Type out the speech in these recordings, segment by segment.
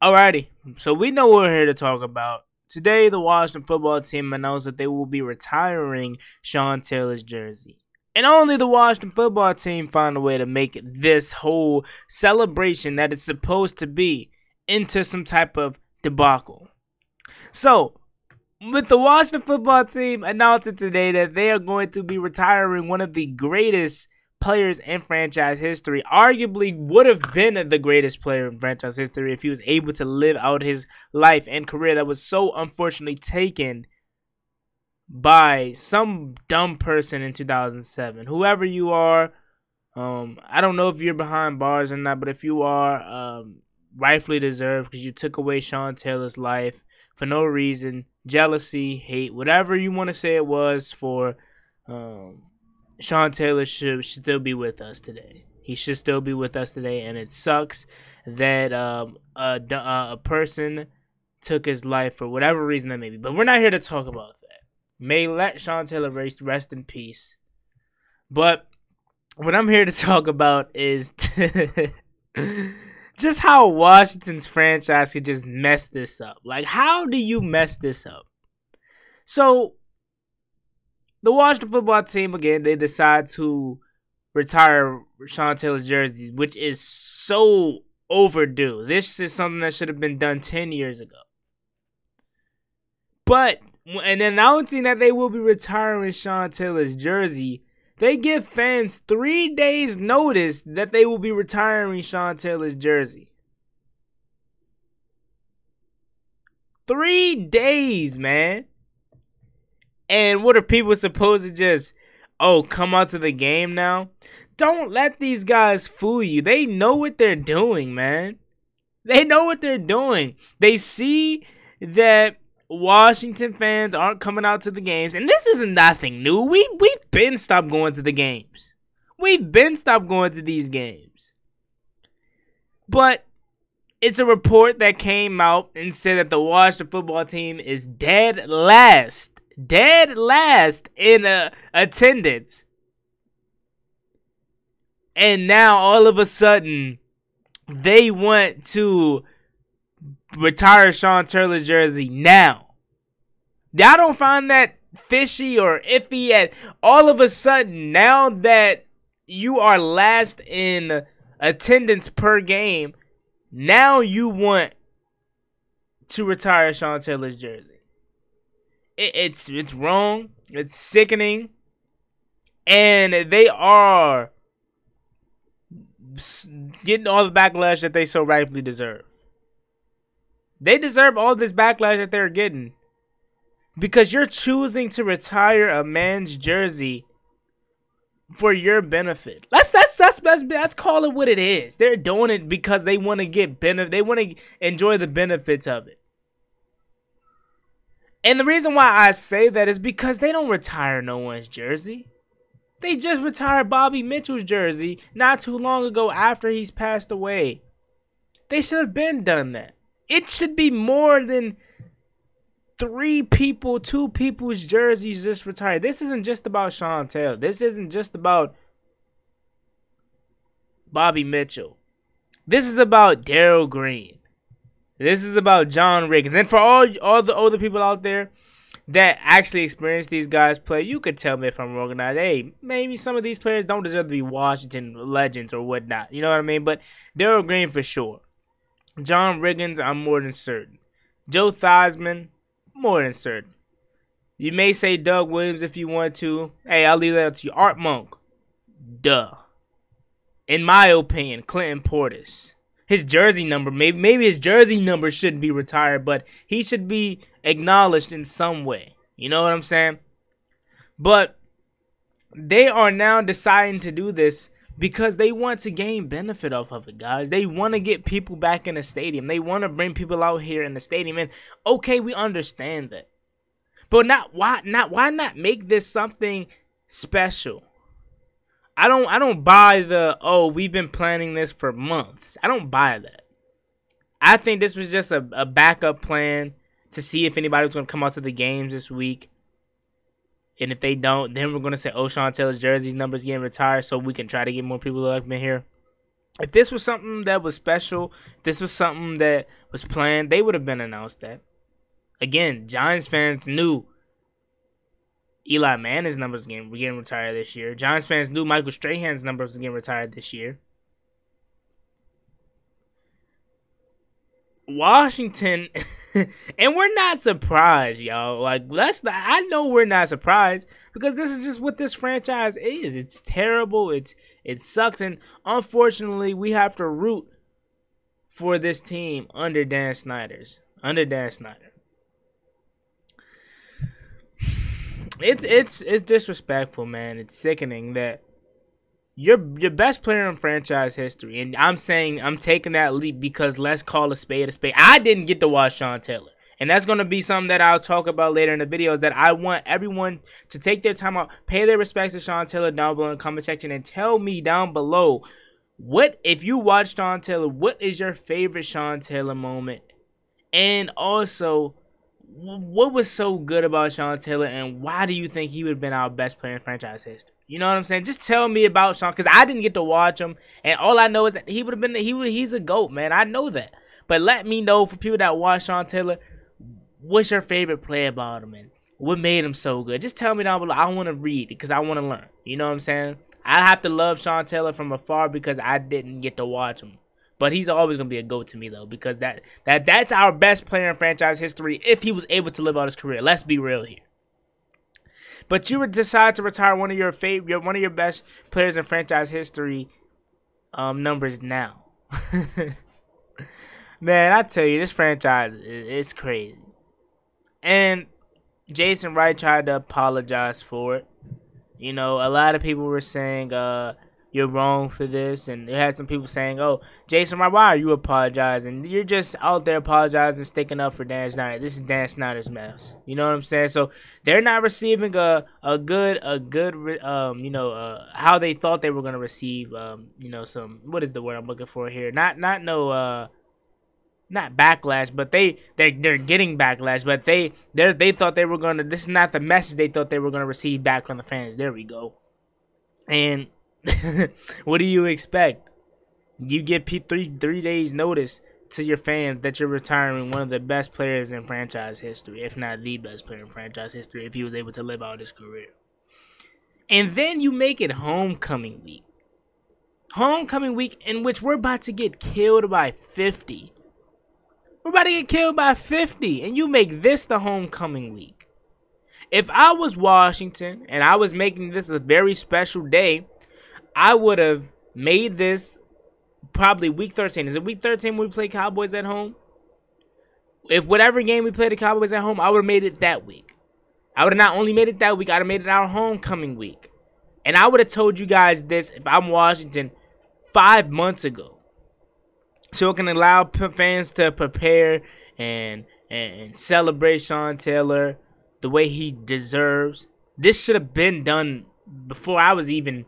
Alrighty, so we know what we're here to talk about. Today, the Washington football team announced that they will be retiring Sean Taylor's jersey. And only the Washington football team found a way to make this whole celebration that it's supposed to be into some type of debacle. So, with the Washington football team announcing today that they are going to be retiring one of the greatest players in franchise history, arguably would have been the greatest player in franchise history if he was able to live out his life and career that was so unfortunately taken by some dumb person in 2007. Whoever you are, I don't know if you're behind bars or not, but if you are, rightfully deserved, because you took away Sean Taylor's life for no reason, jealousy, hate, whatever you want to say it was for. Sean Taylor should still be with us today. He should still be with us today, and it sucks that a person took his life for whatever reason that may be. But we're not here to talk about that. May let Sean Taylor rest in peace. But what I'm here to talk about is just how Washington's franchise could just mess this up. Like, how do you mess this up? So, the Washington football team, again, they decide to retire Sean Taylor's jersey, which is so overdue. This is something that should have been done 10 years ago. But, in announcing that they will be retiring Sean Taylor's jersey, they give fans 3 days notice that they will be retiring Sean Taylor's jersey. 3 days, man. And what are people supposed to just, come out to the game now? Don't let these guys fool you. They know what they're doing, man. They know what they're doing. They see that Washington fans aren't coming out to the games. And this isn't nothing new. We've been stopped going to the games. We've been stopped going to these games. But it's a report that came out and said that the Washington football team is dead last in attendance. And now all of a sudden they want to retire Sean Taylor's jersey now. I don't find that fishy or iffy at all of a sudden. Now that you are last in attendance per game, now you want to retire Sean Taylor's jersey. It's wrong. It's sickening. And they are getting all the backlash that they so rightfully deserve. They deserve all this backlash that they're getting. Because you're choosing to retire a man's jersey for your benefit. Let's call it what it is. They're doing it because they want to get they want to enjoy the benefits of it. And the reason why I say that is because they don't retire no one's jersey. They just retired Bobby Mitchell's jersey not too long ago after he's passed away. They should have been done that. It should be more than 2 people's jerseys just retired. This isn't just about Sean Taylor. This isn't just about Bobby Mitchell. This is about Darryl Green. This is about John Riggins. And for all the older people out there that actually experience these guys play, you could tell me if I'm wrong or not. Hey, maybe some of these players don't deserve to be Washington legends or whatnot. You know what I mean? But Darryl Green for sure. John Riggins, I'm more than certain. Joe Theismann, more than certain. You may say Doug Williams if you want to. Hey, I'll leave that up to you. Art Monk. Duh. In my opinion, Clinton Portis. His jersey number, maybe his jersey number shouldn't be retired, but he should be acknowledged in some way. You know what I'm saying? But they are now deciding to do this because they want to gain benefit off of it, guys. They want to get people back in the stadium. They want to bring people out here in the stadium. And okay, we understand that. But why not make this something special? I don't buy we've been planning this for months. I don't buy that. I think this was just a backup plan to see if anybody was going to come out to the games this week. And if they don't, then we're going to say, Sean Taylor's jersey's number's getting retired so we can try to get more people up in here. If this was something that was special, if this was something that was planned, they would have been announced that. Again, Giants fans knew Eli Manning's numbers were getting retired this year. Giants fans knew Michael Strahan's numbers was getting retired this year. Washington, and we're not surprised, y'all. Like, I know we're not surprised because this is just what this franchise is. It's terrible. It sucks, and unfortunately, we have to root for this team under Dan Snyder. It's disrespectful, man. It's sickening that your best player in franchise history, and I'm taking that leap because let's call a spade a spade. I didn't get to watch Sean Taylor, and that's going to be something that I'll talk about later in the video, is that I want everyone to take their time out, pay their respects to Sean Taylor down below in the comment section, and tell me down below, what if you watched Sean Taylor, what is your favorite Sean Taylor moment? And also, what was so good about Sean Taylor, and why do you think he would have been our best player in franchise history? You know what I'm saying? Just tell me about Sean, because I didn't get to watch him, and all I know is that he's a GOAT, man. I know that. But let me know, for people that watch Sean Taylor, what's your favorite play about him, and what made him so good? Just tell me down below. I want to read, because I want to learn. You know what I'm saying? I have to love Sean Taylor from afar because I didn't get to watch him. But he's always going to be a GOAT to me, though, because that's our best player in franchise history if he was able to live out his career. Let's be real here. But you would decide to retire one of your best players in franchise history numbers now. Man, I tell you, this franchise is crazy. And Jason Wright tried to apologize for it. You know, a lot of people were saying, you're wrong for this, and it had some people saying, oh, Jason, why are you apologizing? You're just out there apologizing, sticking up for Dan Snyder. This is Dan Snyder's mess. You know what I'm saying? So they're not receiving how they thought they were gonna receive, some, what is the word I'm looking for here? Not backlash, but they're getting backlash, but they thought they were gonna. This is not the message they thought they were gonna receive back from the fans. There we go. And what do you expect? You get three days notice to your fans that you're retiring one of the best players in franchise history, if not the best player in franchise history, if he was able to live out his career. And then you make it homecoming week. Homecoming week in which we're about to get killed by 50. We're about to get killed by 50, and you make this the homecoming week. If I was Washington and I was making this a very special day, I would have made this probably week 13. Is it week 13 when we play Cowboys at home? If whatever game we play the Cowboys at home, I would have made it that week. I would have not only made it that week, I would have made it our homecoming week. And I would have told you guys this if I'm Washington 5 months ago. So it can allow fans to prepare and celebrate Sean Taylor the way he deserves. This should have been done before I was even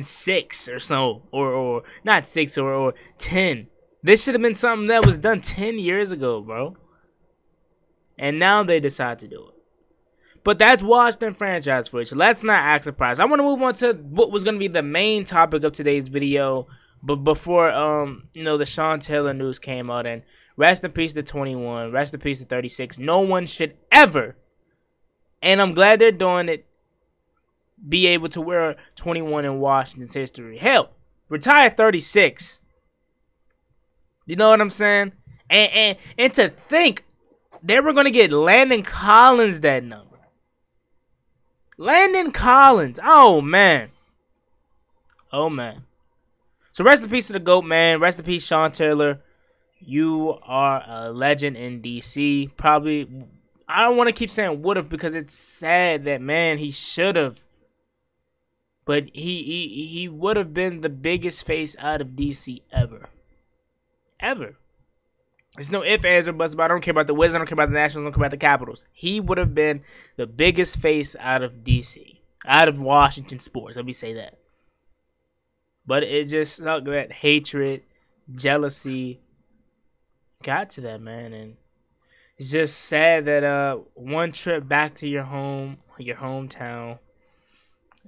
6 or so, or not 6 or 10. This should have been something that was done 10 years ago, bro. And now they decide to do it. But that's Washington franchise for you, so let's not act surprised. I want to move on to what was going to be the main topic of today's video. But before the Sean Taylor news came out, and rest in peace to 21, rest in peace to 36. No one should ever, and I'm glad they're doing it, be able to wear 21 in Washington's history. Hell, retire 36. You know what I'm saying? And to think they were gonna get Landon Collins that number. Landon Collins. Oh man. Oh man. So rest in peace to the GOAT, man. Rest in peace, Sean Taylor. You are a legend in DC. Probably, I don't want to keep saying would have because it's sad that, man, he should have. But he would have been the biggest face out of DC ever. Ever. There's no ifs, ands, or buts about it. I don't care about the Wizards. I don't care about the Nationals. I don't care about the Capitals. He would have been the biggest face out of DC. Out of Washington sports. Let me say that. But it just sucked that hatred, jealousy got to that, man. And it's just sad that one trip back to your home, your hometown,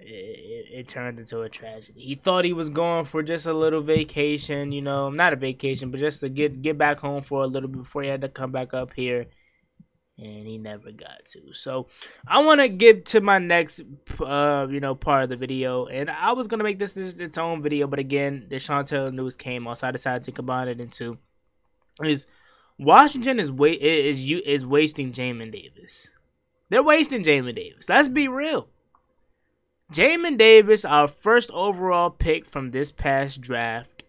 it turned into a tragedy. He thought he was going for just a little vacation, you know, not a vacation, but just to get back home for a little bit before he had to come back up here, and he never got to. So I want to get to my next, part of the video, and I was gonna make this its own video, but again, the Sean Taylor news came out, so I decided to combine it into is Washington is wasting Jamin Davis. They're wasting Jamin Davis. Let's be real. Jamin Davis, our first overall pick from this past draft,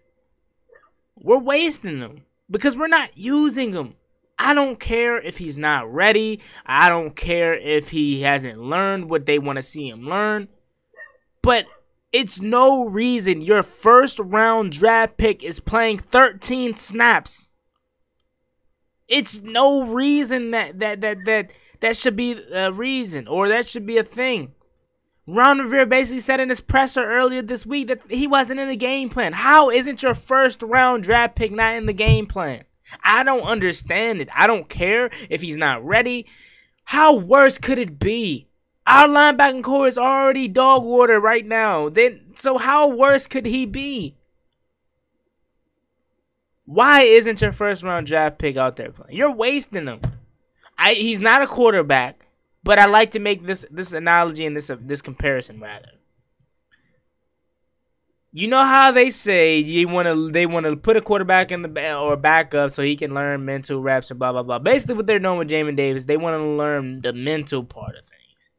we're wasting him because we're not using him. I don't care if he's not ready. I don't care if he hasn't learned what they want to see him learn. But it's no reason your first round draft pick is playing 13 snaps. It's no reason that should be a reason, or that should be a thing. Ron Rivera basically said in his presser earlier this week that he wasn't in the game plan. How isn't your first round draft pick not in the game plan? I don't understand it. I don't care if he's not ready. How worse could it be? Our linebacking core is already dog water right now. So how worse could he be? Why isn't your first round draft pick out there playing? You're wasting him. He's not a quarterback. But I like to make this analogy and this comparison rather. You know how they say they want to put a quarterback in the or backup so he can learn mental reps and blah blah blah. Basically, what they're doing with Jamin Davis, they want to learn the mental part of things.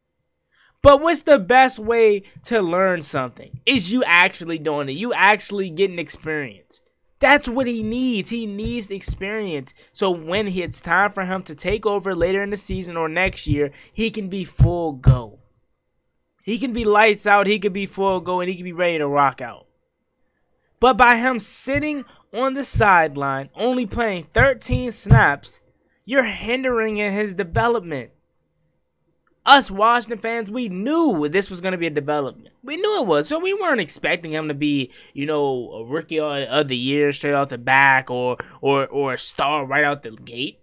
But what's the best way to learn something? Is you actually doing it. You actually getting experience. That's what he needs. He needs experience. So when it's time for him to take over later in the season or next year, he can be full go. He can be lights out. He can be full go, and he can be ready to rock out. But by him sitting on the sideline, only playing 13 snaps, you're hindering his development. Us Washington fans, we knew this was going to be a development. We knew it was. So we weren't expecting him to be, a rookie of the year straight off the back or a star right out the gate.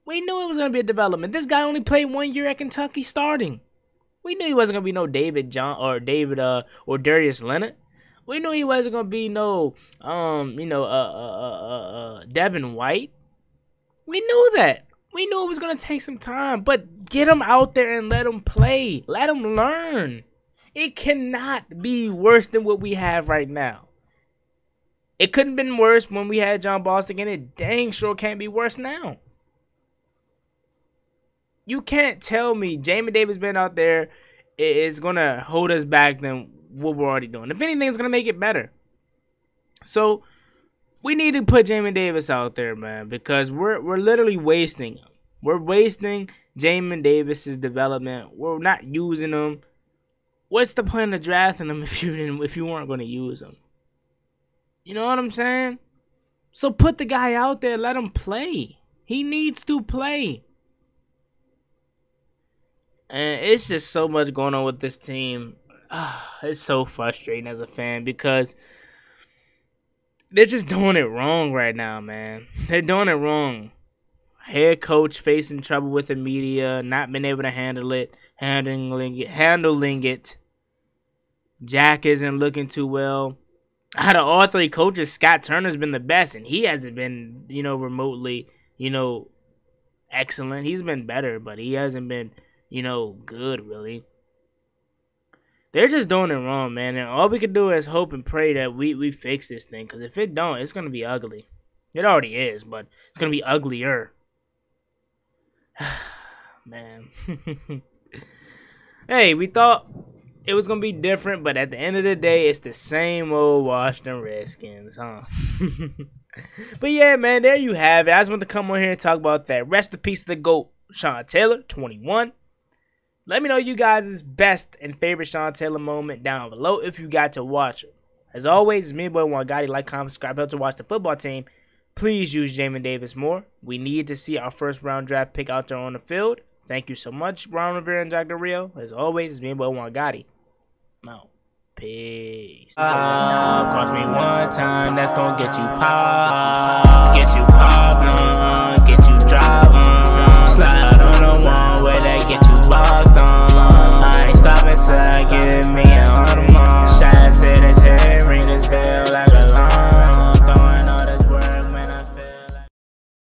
We knew it was going to be a development. This guy only played 1 year at Kentucky starting. We knew he wasn't going to be no or Darius Leonard. We knew he wasn't going to be Devin White. We knew that. We knew it was going to take some time, but get him out there and let him play. Let him learn. It cannot be worse than what we have right now. It couldn't have been worse when we had John Bostic, and it dang sure can't be worse now. You can't tell me Jamin Davis being out there is going to hold us back than what we're already doing. If anything, it's going to make it better. So we need to put Jamin Davis out there, man, because we're literally wasting him. We're wasting Jamin Davis's development. We're not using him. What's the point of drafting him if you weren't going to use him? You know what I'm saying? So put the guy out there, let him play. He needs to play. And it's just so much going on with this team. It's so frustrating as a fan because they're just doing it wrong right now, man. They're doing it wrong. Head coach facing trouble with the media, not being able to handling it. Jack isn't looking too well. Out of all three coaches, Scott Turner's been the best, and he hasn't been, remotely, excellent. He's been better, but he hasn't been, good, really. They're just doing it wrong, man. And all we can do is hope and pray that we fix this thing. Because if it don't, it's going to be ugly. It already is, but it's going to be uglier. Man. Hey, we thought it was going to be different. But at the end of the day, it's the same old Washington Redskins, huh? But yeah, man, there you have it. I just want to come on here and talk about that. Rest in peace to the GOAT, Sean Taylor, 21. Let me know you guys' best and favorite Sean Taylor moment down below if you got to watch it. As always, it's me, boy, Juangotti. Like, comment, subscribe, help to watch the football team. Please use Jamin Davis more. We need to see our first round draft pick out there on the field. Thank you so much, Ron Rivera and Jack Del Rio. As always, it's me, boy, Juangotti. Now, peace. Cost me one time, that's gonna get you pop. Get you pop.